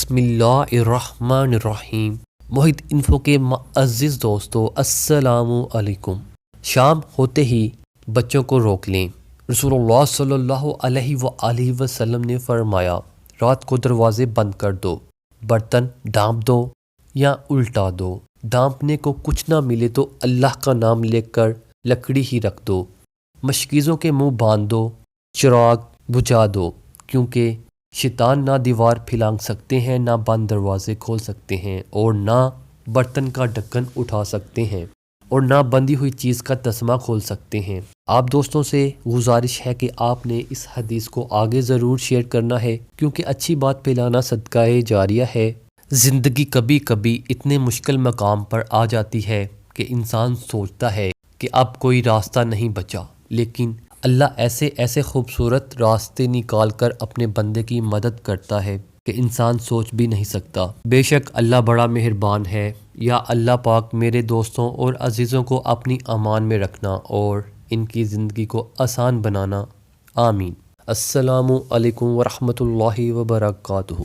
بسم اللہ الرحمن الرحیم۔ محیط انفو کے معزز دوستو السلام علیکم۔ شام ہوتے ہی بچوں کو روک لیں۔ رسول اللہ صلی اللہ علیہ وآلہ وسلم نے فرمایا رات کو دروازے بند کر دو، برتن ڈھانپ دو یا الٹا دو۔ ڈھانپنے کو کچھ نہ ملے تو اللہ کا نام لے کر لکڑی ہی رکھ دو۔ مشکیزوں کے منہ باندھ دو، چراغ بجھا دو، کیونکہ شیطان نہ دیوار پھلانگ سکتے ہیں، نہ بند دروازے کھول سکتے ہیں، اور نہ برتن کا ڈھکن اٹھا سکتے ہیں، اور نہ بندی ہوئی چیز کا تسمہ کھول سکتے ہیں۔ آپ دوستوں سے گزارش ہے کہ آپ نے اس حدیث کو آگے ضرور شیئر کرنا ہے، کیونکہ اچھی بات پھیلانا صدقہ جاریہ ہے۔ زندگی کبھی کبھی اتنے مشکل مقام پر آ جاتی ہے کہ انسان سوچتا ہے کہ اب کوئی راستہ نہیں بچا، لیکن اللہ ایسے ایسے خوبصورت راستے نکال کر اپنے بندے کی مدد کرتا ہے کہ انسان سوچ بھی نہیں سکتا۔ بے شک اللہ بڑا مہربان ہے۔ یا اللہ پاک میرے دوستوں اور عزیزوں کو اپنی امان میں رکھنا اور ان کی زندگی کو آسان بنانا، آمین۔ السلام علیکم ورحمۃ اللہ وبرکاتہ۔